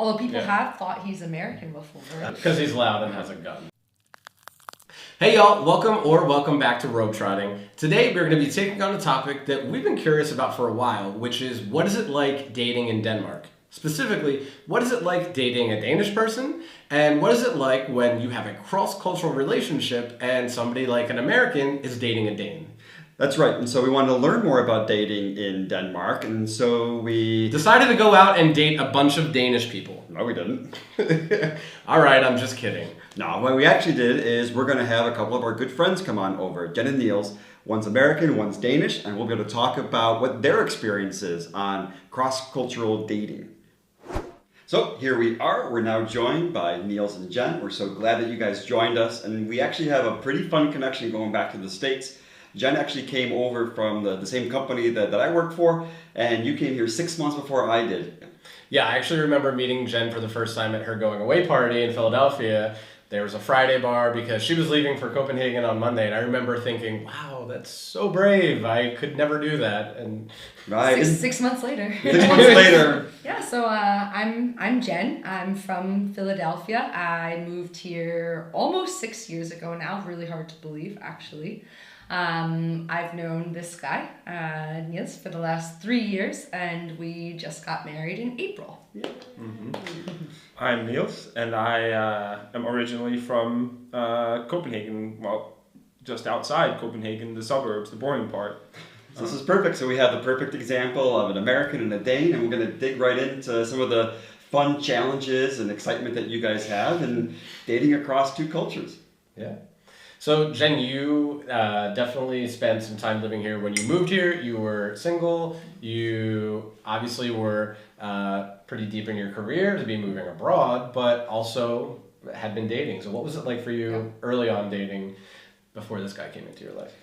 Although people have thought he's American before. Because he's loud and has a gun. Hey y'all, welcome back to Road Trotting. Today we're going to be taking on a topic that we've been curious about for a while, which is what is it like dating in Denmark? Specifically, what is it like dating a Danish person? And what is it like when you have a cross-cultural relationship and somebody like an American is dating a Dane? That's right, and so we wanted to learn more about dating in Denmark, and so we decided to go out and date a bunch of Danish people. No, we didn't. All right, I'm just kidding. No, what we actually did is we're going to have a couple of our good friends come on over, Jen and Niels. One's American, one's Danish, and we'll be able to talk about what their experience is on cross-cultural dating. So here we are. We're now joined by Niels and Jen. We're so glad that you guys joined us, and we actually have a pretty fun connection going back to the States. Jen actually came over from the same company that I worked for, and you came here 6 months before I did. Yeah, I actually remember meeting Jen for the first time at her going away party in Philadelphia. There was a Friday bar because she was leaving for Copenhagen on Monday, and I remember thinking, wow, that's so brave. I could never do that. And right. Six months later. 6 months later. Yeah, so I'm Jen. I'm from Philadelphia. I moved here almost 6 years ago now. Really hard to believe, actually. I've known this guy, Niels, for the last 3 years, and we just got married in April. Yeah. Mm-hmm. I'm Niels, and I am originally from Copenhagen, well, just outside Copenhagen, the suburbs, the boring part. So this is perfect. So we have the perfect example of an American and a Dane, and we're going to dig right into some of the fun challenges and excitement that you guys have in dating across two cultures. Yeah. So Jen, you definitely spent some time living here. When you moved here, you were single. You obviously were pretty deep in your career to be moving abroad, but also had been dating. So what was it like for you early on dating before this guy came into your life?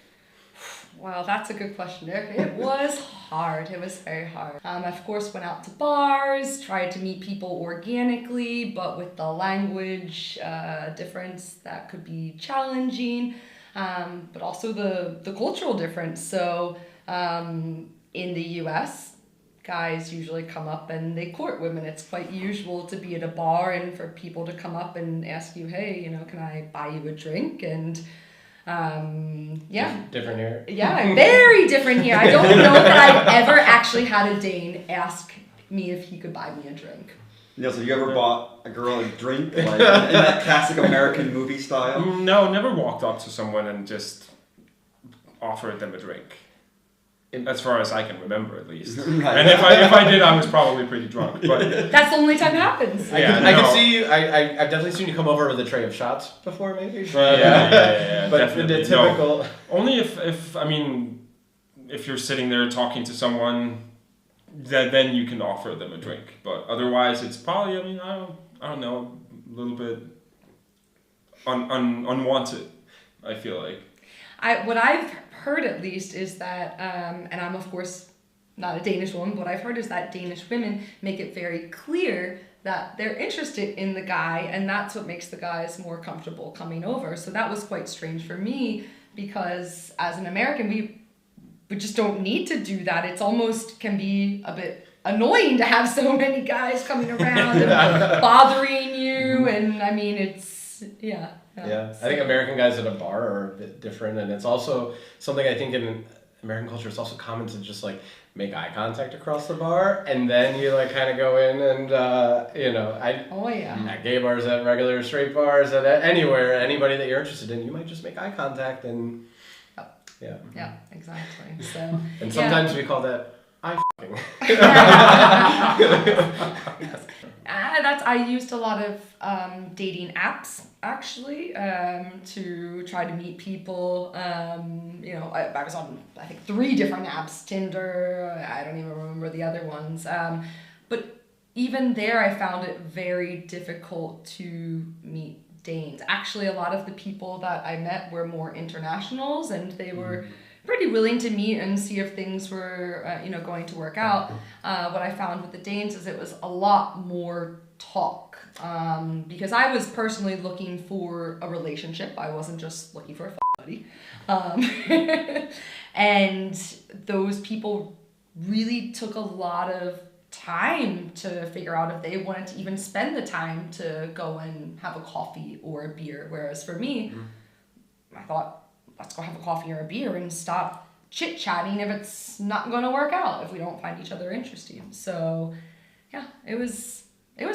Well, that's a good question. It was hard. It was very hard. Of course, went out to bars, tried to meet people organically, but with the language difference, that could be challenging. But also the cultural difference. So in the US, guys usually come up and they court women. It's quite usual to be at a bar and for people to come up and ask you, hey, can I buy you a drink? And Different here. Yeah, very different here. I don't know that I've ever actually had a Dane ask me if he could buy me a drink. Niels, have you ever bought a girl a drink, like in that classic American movie style? No, never walked up to someone and just offered them a drink. As far as I can remember, at least. Right. And if I did, I was probably pretty drunk. But that's the only time it happens. I can see you. I've definitely seen you come over with a tray of shots before, maybe. Yeah, but definitely. The typical. No. Only if you're sitting there talking to someone, then you can offer them a drink. But otherwise, it's probably I don't know, a little bit unwanted. I feel like. What I've heard at least is that, and I'm of course not a Danish woman, what I've heard is that Danish women make it very clear that they're interested in the guy, and that's what makes the guys more comfortable coming over. So that was quite strange for me, because as an American, we just don't need to do that. It's almost can be a bit annoying to have so many guys coming around and bothering you, and it's, yeah. Yeah, I think American guys at a bar are a bit different, and it's also something I think in American culture it's also common to just like make eye contact across the bar, and then you like kind of go in and at gay bars, at regular straight bars, at anywhere, anybody that you're interested in, you might just make eye contact and yeah, exactly. So and sometimes we call that eye f***ing. I used a lot of dating apps actually to try to meet people. I was on I think 3 different apps, Tinder. I don't even remember the other ones. But even there, I found it very difficult to meet Danes. Actually, a lot of the people that I met were more internationals, and they were pretty willing to meet and see if things were going to work out. What I found with the Danes is it was a lot more talk, because I was personally looking for a relationship. I wasn't just looking for a buddy. And those people really took a lot of time to figure out if they wanted to even spend the time to go and have a coffee or a beer. Whereas for me, I thought, let's go have a coffee or a beer and stop chit-chatting if it's not going to work out, if we don't find each other interesting. So yeah, it was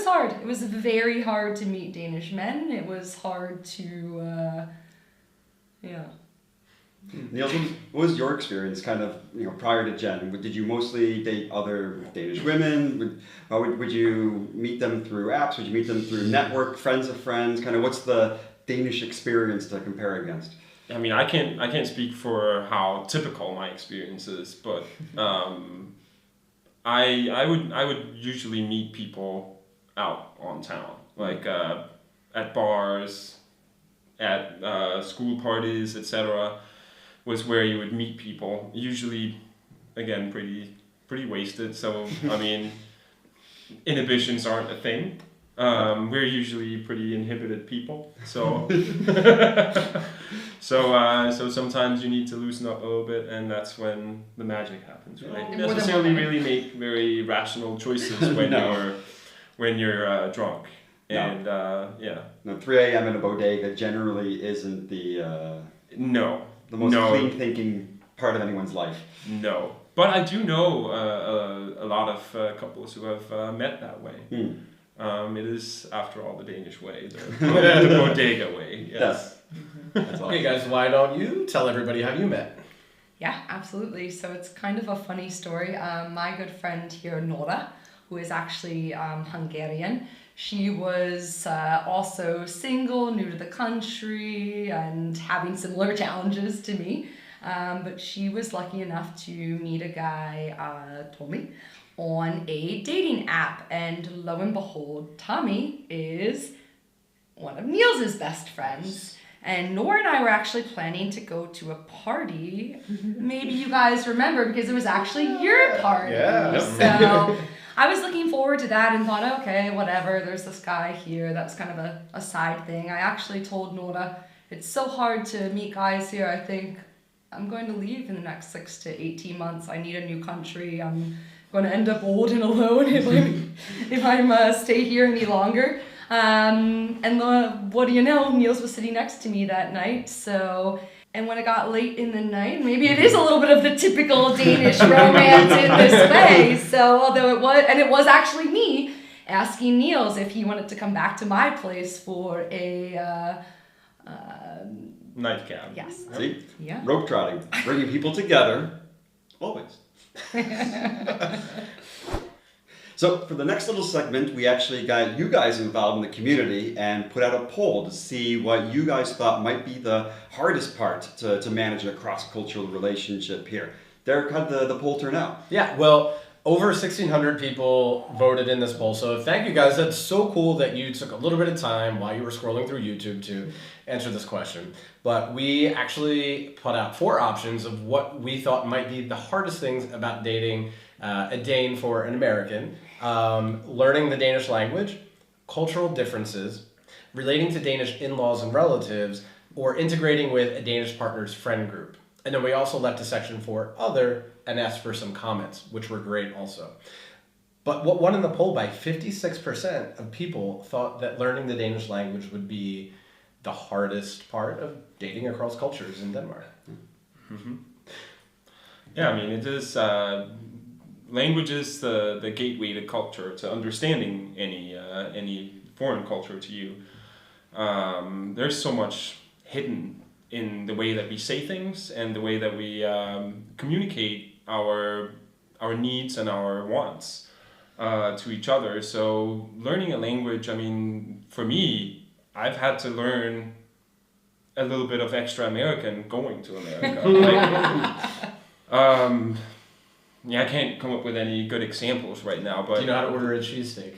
hard. It was very hard to meet Danish men. It was hard to, Niels, what was your experience kind of, prior to Jen? Did you mostly date other Danish women? Would you meet them through apps? Would you meet them through network, friends of friends? Kind of what's the Danish experience to compare against? I mean, I can't speak for how typical my experience is, but I would usually meet people out on town, like at bars, at school parties, etc. was where you would meet people. Usually, again, pretty wasted. So I mean, inhibitions aren't a thing. We're usually pretty inhibited people. So so sometimes you need to loosen up a little bit, and that's when the magic happens, right? You don't necessarily really make very rational choices when you're drunk. And No, 3 a.m. in a bodega generally isn't the most clean thinking part of anyone's life. No, but I do know a lot of couples who have met that way. It is, after all, the Danish way, the bodega way. Yes. That's awesome. Okay, guys, why don't you tell everybody how you met? Yeah, absolutely. So it's kind of a funny story. My good friend here, Nora, who is actually Hungarian, she was also single, new to the country, and having similar challenges to me. But she was lucky enough to meet a guy, Tommy, on a dating app. And lo and behold, Tommy is one of Niels' best friends. And Nora and I were actually planning to go to a party. Maybe you guys remember, because it was actually your party. Yeah. So I was looking forward to that and thought, okay, whatever, there's this guy here. That's kind of a side thing. I actually told Nora, it's so hard to meet guys here. I think I'm going to leave in the next 6 to 18 months. I need a new country. I'm going to end up old and alone if I'm stay here any longer. What do you know, Niels was sitting next to me that night. So, and when it got late in the night, maybe it is a little bit of the typical Danish romance in this way. So, although it was actually me asking Niels if he wanted to come back to my place for a nightcap. Yes. See? Yeah. Rope trotting, bringing people together, always. So for the next little segment, we actually got you guys involved in the community and put out a poll to see what you guys thought might be the hardest part to manage a cross-cultural relationship here. Derek, how'd the poll turn out? Yeah, well, over 1,600 people voted in this poll, so thank you guys. That's so cool that you took a little bit of time while you were scrolling through YouTube to answer this question. But we actually put out 4 options of what we thought might be the hardest things about dating a Dane for an American, learning the Danish language, cultural differences, relating to Danish in-laws and relatives, or integrating with a Danish partner's friend group. And then we also left a section for other and asked for some comments, which were great also. But what won in the poll by 56% of people thought that learning the Danish language would be the hardest part of dating across cultures in Denmark. Mm-hmm. Yeah, I mean, it is... language is the gateway to culture, to understanding any foreign culture to you. There's so much hidden in the way that we say things and the way that we communicate our needs and our wants to each other. So learning a language, I mean, for me, I've had to learn a little bit of extra American going to America. I can't come up with any good examples right now, but... Do you know how to order a cheesesteak?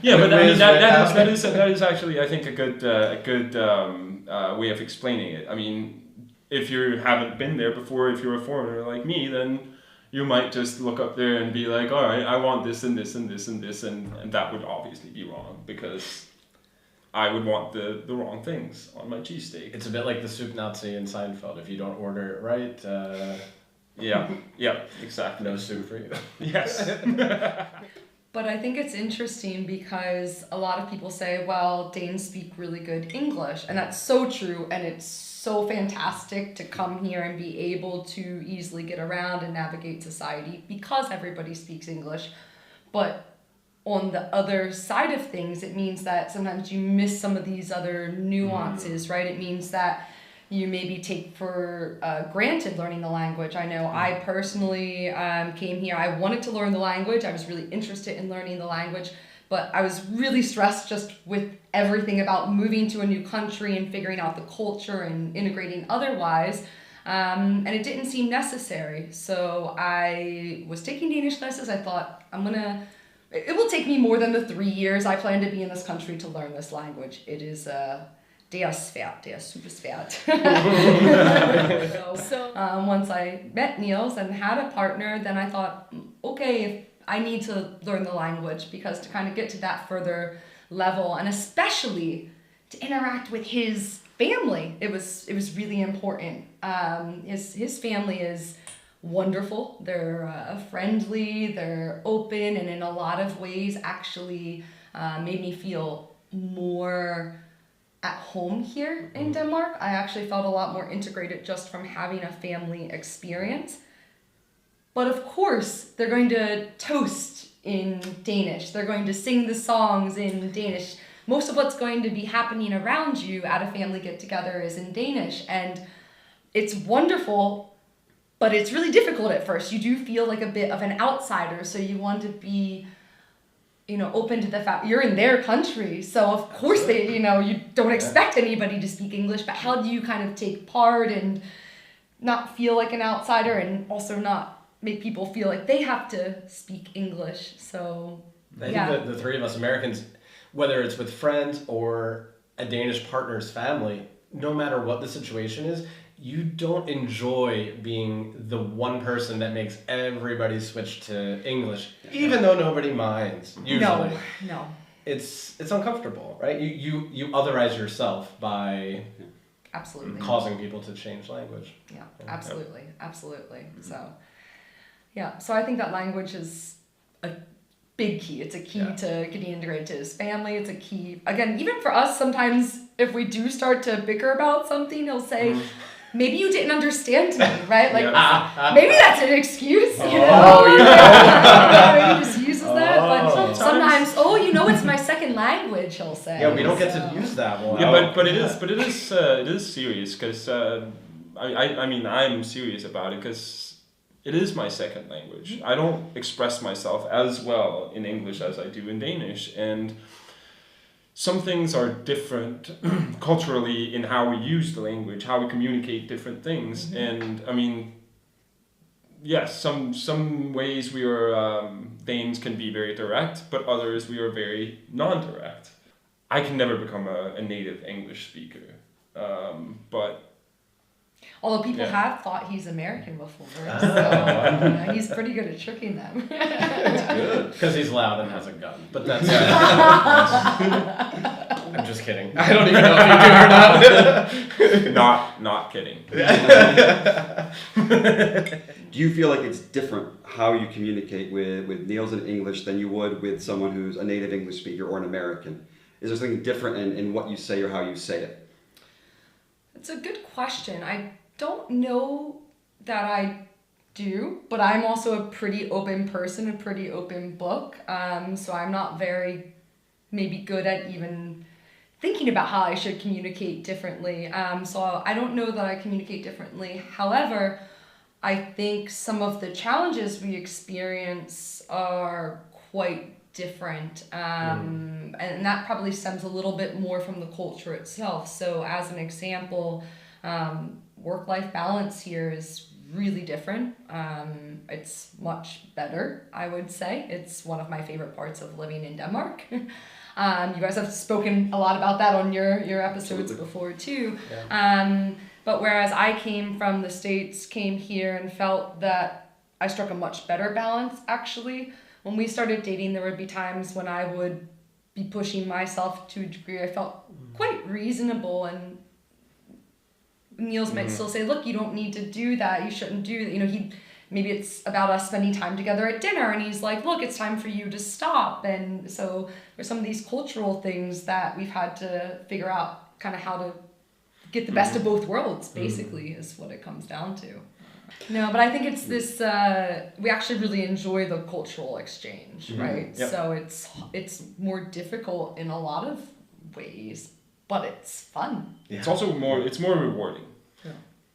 Yeah, but I mean, that is actually, I think, a good way of explaining it. I mean, if you haven't been there before, if you're a foreigner like me, then you might just look up there and be like, all right, I want this and this and this and this, and that would obviously be wrong, because I would want the wrong things on my cheesesteak. It's a bit like the soup Nazi in Seinfeld. If you don't order it right... Yeah, exactly. No soup for you. Yes. But I think it's interesting because a lot of people say, well, Danes speak really good English. And that's so true. And it's so fantastic to come here and be able to easily get around and navigate society because everybody speaks English. But on the other side of things, it means that sometimes you miss some of these other nuances, right? It means that you maybe take for granted learning the language. I know I personally came here, I wanted to learn the language, I was really interested in learning the language, but I was really stressed just with everything about moving to a new country and figuring out the culture and integrating otherwise. And it didn't seem necessary. So I was taking Danish classes. I thought, it will take me more than the 3 years I plan to be in this country to learn this language. It is det er svært, det er super svært. So once I met Niels and had a partner, then I thought, okay, I need to learn the language because to kind of get to that further level and especially to interact with his family, it was really important. His family is wonderful. They're friendly, they're open, and in a lot of ways actually made me feel more at home here in Denmark. I actually felt a lot more integrated just from having a family experience. But of course, they're going to toast in Danish. They're going to sing the songs in Danish. Most of what's going to be happening around you at a family get-together is in Danish. And it's wonderful, but it's really difficult at first. You do feel like a bit of an outsider, so you want to be open to the fact you're in their country. So of course they, you don't expect anybody to speak English, but how do you kind of take part and not feel like an outsider and also not make people feel like they have to speak English? So I think that the three of us Americans, whether it's with friends or a Danish partner's family, no matter what the situation is, you don't enjoy being the one person that makes everybody switch to English, even though nobody minds. Usually, no, it's uncomfortable, right? You otherize yourself by absolutely causing people to change language. Yeah, absolutely. So I think that language is a big key. It's a key to getting integrated to his family. It's a key, again, even for us. Sometimes if we do start to bicker about something, he'll say, maybe you didn't understand me, right? Like, maybe that's an excuse, Maybe he just uses that, but sometimes, it's my second language, he'll say. Yeah, we don't get to use that one. Yeah, but it is serious because I'm serious about it because it is my second language. I don't express myself as well in English as I do in Danish, and some things are different culturally in how we use the language, how we communicate different things. And yes, some ways we are, Danes can be very direct, but others we are very non-direct. I can never become a native English speaker, but... Although people have thought he's American before, so he's pretty good at tricking them. That's good. Because he's loud and has a gun. But that's... I'm just kidding. I don't even know if you do or not. Not kidding. Do you feel like it's different how you communicate with Niels in English than you would with someone who's a native English speaker or an American? Is there something different in what you say or how you say it? It's a good question. I don't know that I do, but I'm also a pretty open person, a pretty open book. So I'm not very maybe good at even thinking about how I should communicate differently. So I don't know that I communicate differently. However, I think some of the challenges we experience are quite different. And that probably stems a little bit more from the culture itself. So as an example, work-life balance here is really different. It's much better, I would say. It's one of my favorite parts of living in Denmark. You guys have spoken a lot about that on your episodes before too. Yeah. But whereas I came from the States, came here and felt that I struck a much better balance actually. When we started dating, there would be times when I would be pushing myself to a degree I felt quite reasonable and Niels might still say, look, you don't need to do that. You shouldn't do that. You know, maybe it's about us spending time together at dinner, and he's like, look, it's time for you to stop. And so there's some of these cultural things that we've had to figure out kind of how to get the best of both worlds, basically, is what it comes down to. No, but I think it's this, we actually really enjoy the cultural exchange, right? Yep. So it's more difficult in a lot of ways, but it's fun. Yeah. It's also more rewarding.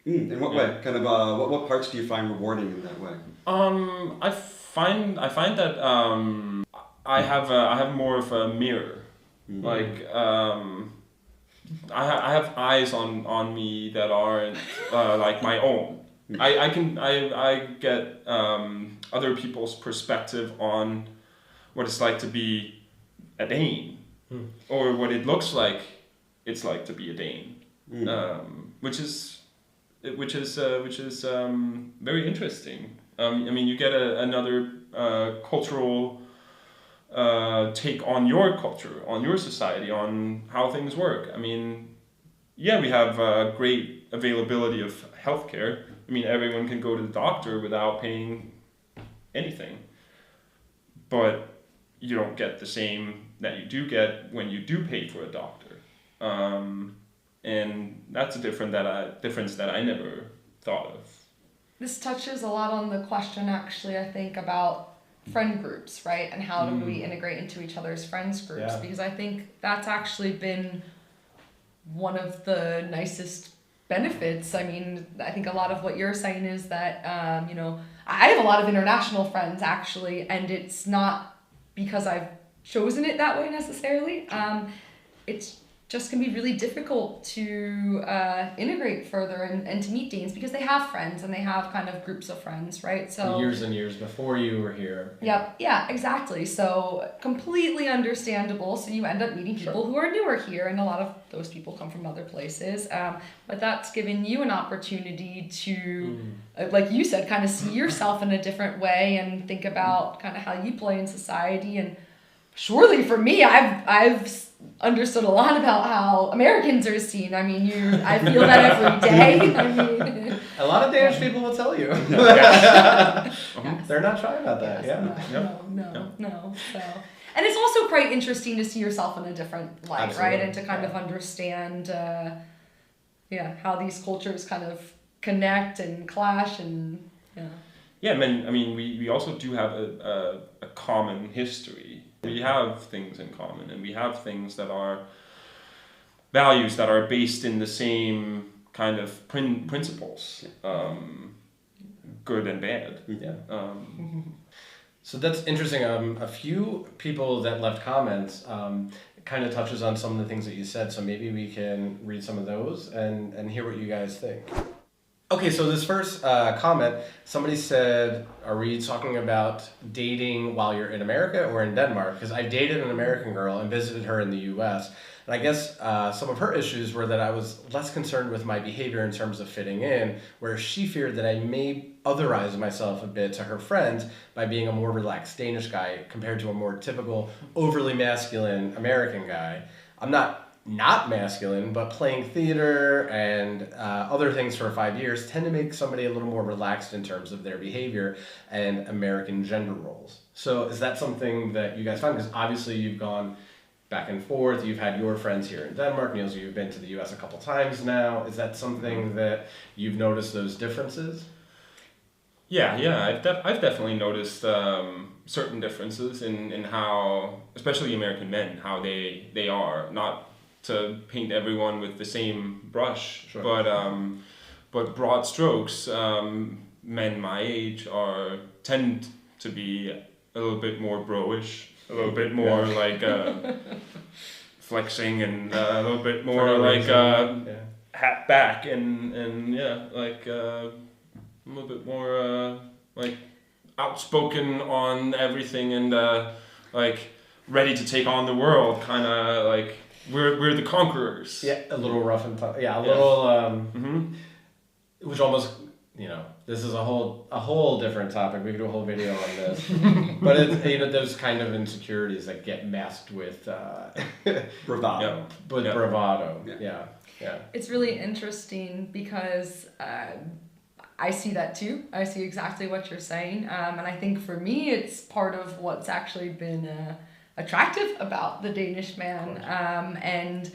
In what way? Kind of what parts do you find rewarding in that way? I find that I have more of a mirror. Like I have eyes on me that aren't like my own. I get other people's perspective on what it's like to be a Dane, or what it looks like it's like to be a Dane, which is very interesting. I mean, you get another cultural take on your culture, on your society, on how things work. I mean, yeah, we have great availability of healthcare. I mean, everyone can go to the doctor without paying anything. But you don't get the same that you do get when you do pay for a doctor. And that's a difference that I never thought of. This touches a lot on the question, actually, I think, about friend groups, right? And how do we integrate into each other's friends groups? Yeah. Because I think that's actually been one of the nicest benefits. I mean, I think a lot of what you're saying is that, you know, I have a lot of international friends, actually, and it's not because I've chosen it that way necessarily. It's just can be really difficult to integrate further and to meet Danes because they have friends and they have kind of groups of friends, right? So years and years before you were here. Yep. Yeah, exactly. So completely understandable. So you end up meeting people who are newer here, and a lot of those people come from other places. But that's given you an opportunity to, like you said, kind of see yourself in a different way and think about kind of how you play in society. And surely for me, I've understood a lot about how Americans are seen. I mean, I feel that every day. I mean, a lot of Danish people will tell you. They're not shy about that. No. So, and it's also quite interesting to see yourself in a different light, right? And to kind of understand, how these cultures kind of connect and clash and Yeah, I mean, we also do have a common history. We have things in common, and we have things that are values that are based in the same kind of principles, good and bad. So that's interesting. A few people that left comments kind of touches on some of the things that you said, so maybe we can read some of those and hear what you guys think. Okay, so this first comment, somebody said, are we talking about dating while you're in America or in Denmark? Because I dated an American girl and visited her in the US. And I guess some of her issues were that I was less concerned with my behavior in terms of fitting in, where she feared that I may otherize myself a bit to her friends by being a more relaxed Danish guy compared to a more typical, overly masculine American guy. I'm not masculine, but playing theater and other things for 5 years tend to make somebody a little more relaxed in terms of their behavior and American gender roles. So is that something that you guys find? Because obviously you've gone back and forth, you've had your friends here in Denmark, Niels, you've been to the US a couple times now. Is that something that you've noticed those differences? Yeah, I've definitely noticed certain differences in how, especially American men, how they are, not to paint everyone with the same brush, but broad strokes. Men my age tend to be a little bit more bro-ish, a little bit more like flexing, and a little bit more like hat back, and like a little bit more like outspoken on everything, and like ready to take on the world, kind of like. We're the conquerors. Yeah, a little rough and tough. Yeah, a little, which almost this is a whole different topic. We could do a whole video on this. But it's, those kind of insecurities that get masked with bravado. Bravado. Yeah. Yeah. It's really interesting because I see that too. I see exactly what you're saying. And I think for me, it's part of what's actually been attractive about the Danish man. And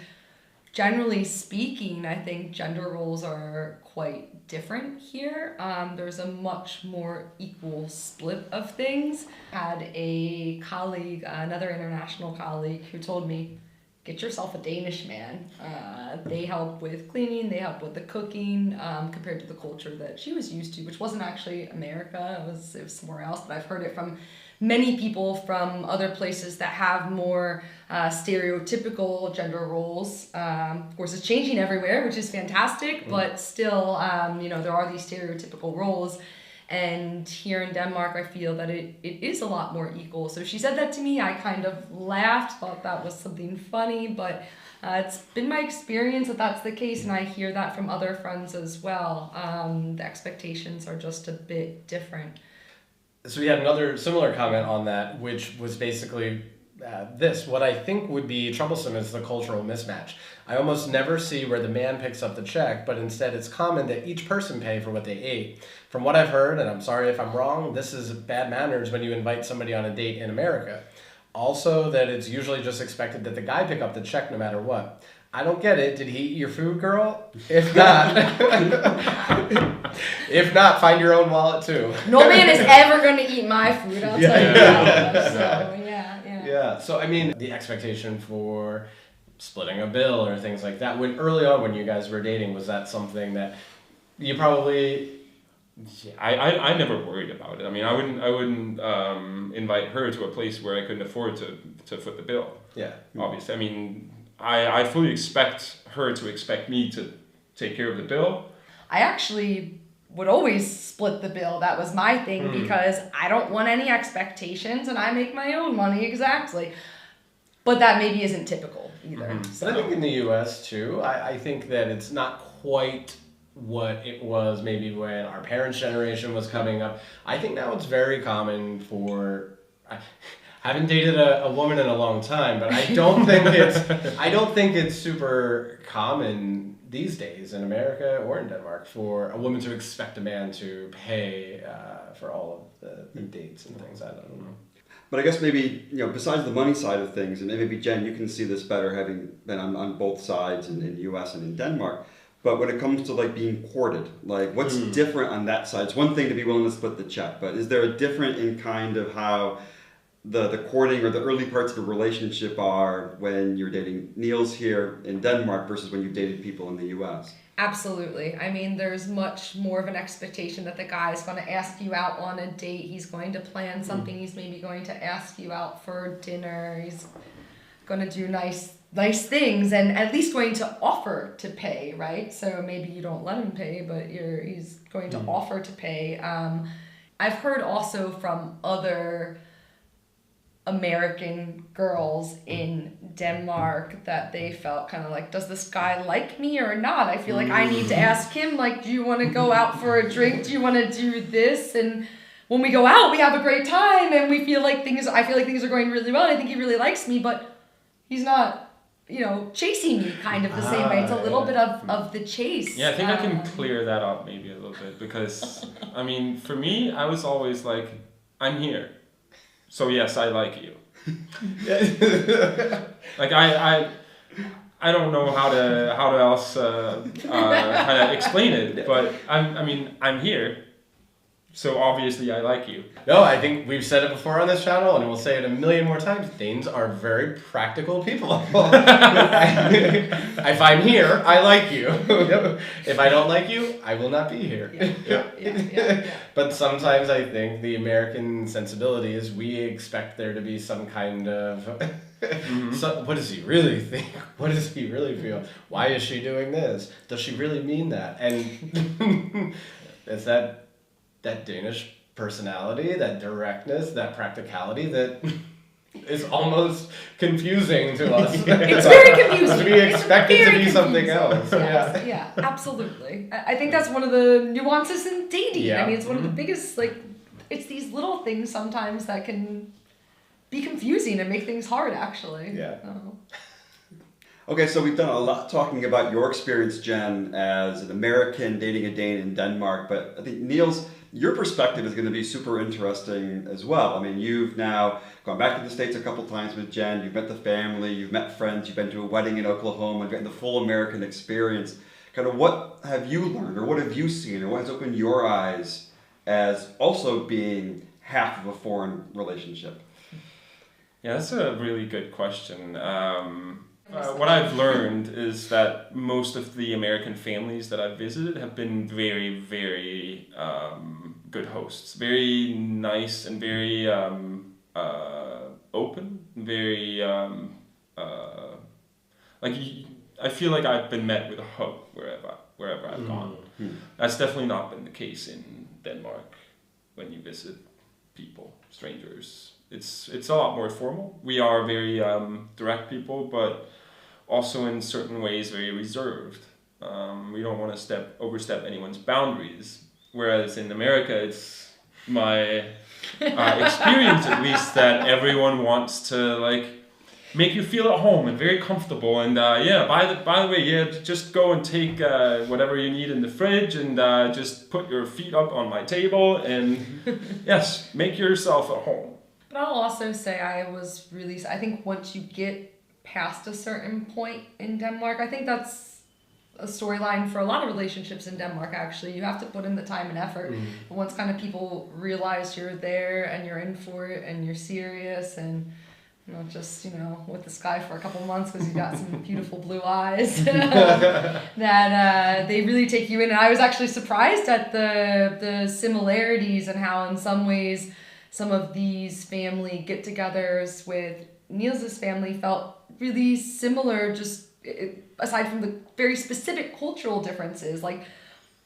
generally speaking, I think gender roles are quite different here. There's a much more equal split of things. I had a colleague, another international colleague, who told me, get yourself a Danish man. They help with cleaning, they help with the cooking, compared to the culture that she was used to, which wasn't actually America, it was somewhere else, but I've heard it from many people from other places that have more stereotypical gender roles. Of course, it's changing everywhere, which is fantastic, but still, there are these stereotypical roles. And here in Denmark, I feel that it is a lot more equal. So she said that to me, I kind of laughed, thought that was something funny, but it's been my experience that that's the case, and I hear that from other friends as well. The expectations are just a bit different. So we had another similar comment on that, which was basically this. What I think would be troublesome is the cultural mismatch. I almost never see where the man picks up the check, but instead it's common that each person pay for what they ate. From what I've heard, and I'm sorry if I'm wrong, this is bad manners when you invite somebody on a date in America. Also, that it's usually just expected that the guy pick up the check no matter what. I don't get it. Did he eat your food, girl? If not, find your own wallet too. No man is ever going to eat my food, I'll tell you that. So, yeah. So, I mean, the expectation for splitting a bill or things like that. Early on when you guys were dating, was that something that you probably... I never worried about it. I mean, I wouldn't invite her to a place where I couldn't afford to foot the bill. Yeah. Obviously. I mean, I fully expect her to expect me to take care of the bill. I actually would always split the bill. That was my thing because I don't want any expectations and I make my own money exactly. But that maybe isn't typical either. So. But I think in the U.S. too, I think that it's not quite what it was maybe when our parents' generation was coming up. I think now it's very common for... I haven't dated a woman in a long time, but I don't think it's super common these days in America or in Denmark for a woman to expect a man to pay for all of the dates and things. I don't know. But I guess maybe, besides the money side of things, and maybe Jen, you can see this better having been on both sides in the US and in Denmark, but when it comes to being courted, what's different on that side? It's one thing to be willing to split the check, but is there a different in kind of how the courting or the early parts of the relationship are when you're dating Niels here in Denmark versus when you've dated people in the US? Absolutely. I mean, there's much more of an expectation that the guy's going to ask you out on a date. He's going to plan something. He's maybe going to ask you out for dinner. He's going to do nice things and at least going to offer to pay, right? So maybe you don't let him pay, but he's going to offer to pay. I've heard also from other American girls in Denmark that they felt kind of like, does this guy like me or not? I feel like I need to ask him, do you want to go out for a drink? Do you want to do this? And when we go out, we have a great time and I feel like things are going really well. I think he really likes me, but he's not, chasing me kind of the same way. It's a little bit of the chase. Yeah, I think I can clear that up maybe a little bit because, I mean, for me, I was always like, I'm here. So yes, I like you. I don't know how to else kind of explain it, but I'm here. So obviously I like you. No, I think we've said it before on this channel, and we'll say it a million more times. Danes are very practical people. If I'm here, I like you. If I don't like you, I will not be here. Yeah. But sometimes I think the American sensibility is we expect there to be some kind of... So, what does he really think? What does he really feel? Why is she doing this? Does she really mean that? And it's that Danish personality, that directness, that practicality that is almost confusing to us. It's very confusing. We expect it to Very be something confusing. else. Yes, yeah, absolutely. I think that's one of the nuances in dating. Yeah. I mean, it's one of the biggest, like, it's these little things sometimes that can be confusing and make things hard, actually. Yeah. Oh. Okay, so we've done a lot talking about your experience, Jen, as an American dating a Dane in Denmark, but I think, Niels, your perspective is going to be super interesting as well. I mean, you've now gone back to the States a couple times with Jen, you've met the family, you've met friends, you've been to a wedding in Oklahoma, you've gotten the full American experience. Kind of what have you learned, or what have you seen, or what has opened your eyes as also being half of a foreign relationship? Yeah, that's a really good question. What I've learned is that most of the American families that I've visited have been very, very good hosts. Very nice and very open. Very I feel like I've been met with a hug wherever I've gone. That's definitely not been the case in Denmark when you visit people, strangers. It's a lot more formal. We are very direct people, but also in certain ways very reserved. We don't want to overstep anyone's boundaries. Whereas in America, it's my experience at least that everyone wants to like make you feel at home and very comfortable. And by the way, just go and take whatever you need in the fridge and just put your feet up on my table and yes, make yourself at home. But I'll also say I think once you get past a certain point in Denmark, I think that's a storyline for a lot of relationships in Denmark, actually. You have to put in the time and effort. But once kind of people realize you're there and you're in for it and you're serious and not just, with the sky for a couple months because you've got some beautiful blue eyes, that they really take you in. And I was actually surprised at the similarities and how in some ways some of these family get-togethers with Niels' family felt really similar, just aside from the very specific cultural differences. Like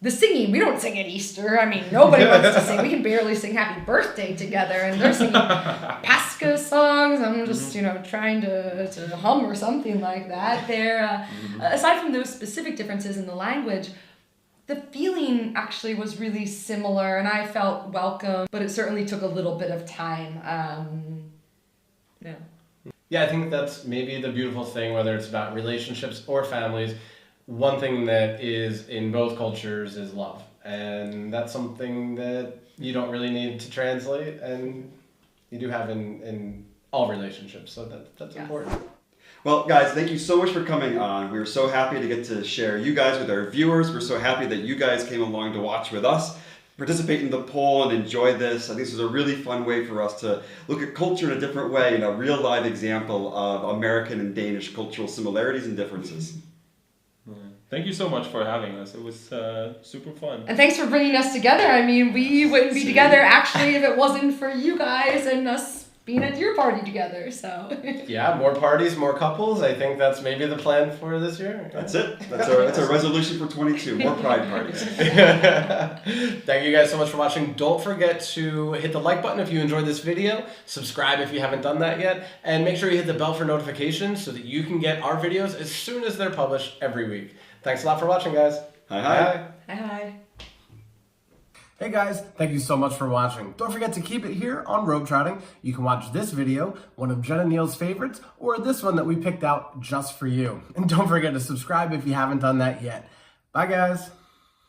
the singing, we don't sing at Easter. I mean, nobody wants to sing. We can barely sing Happy Birthday together, and they're singing Pascha songs. I'm just, trying to hum or something like that. They're, aside from those specific differences in the language, the feeling actually was really similar, and I felt welcome, but it certainly took a little bit of time. Yeah, I think that's maybe the beautiful thing, whether it's about relationships or families. One thing that is in both cultures is love. And that's something that you don't really need to translate, and you do have in all relationships. So that's important. Well, guys, thank you so much for coming on. We were so happy to get to share you guys with our viewers. We're so happy that you guys came along to watch with us, participate in the poll, and enjoy this. I think this is a really fun way for us to look at culture in a different way, a real live example of American and Danish cultural similarities and differences. Thank you so much for having us. It was super fun. And thanks for bringing us together. I mean, we wouldn't be together actually if it wasn't for you guys and us being at your party together, so. Yeah, more parties, more couples. I think that's maybe the plan for this year. That's it. That's our resolution for 22. More pride parties. Thank you guys so much for watching. Don't forget to hit the like button if you enjoyed this video. Subscribe if you haven't done that yet. And make sure you hit the bell for notifications so that you can get our videos as soon as they're published every week. Thanks a lot for watching, guys. Hi, hi. Hi, hi. Hey guys, thank you so much for watching. Don't forget to keep it here on Road Trotting. You can watch this video, one of Jen and Niels' favorites, or this one that we picked out just for you. And don't forget to subscribe if you haven't done that yet. Bye guys.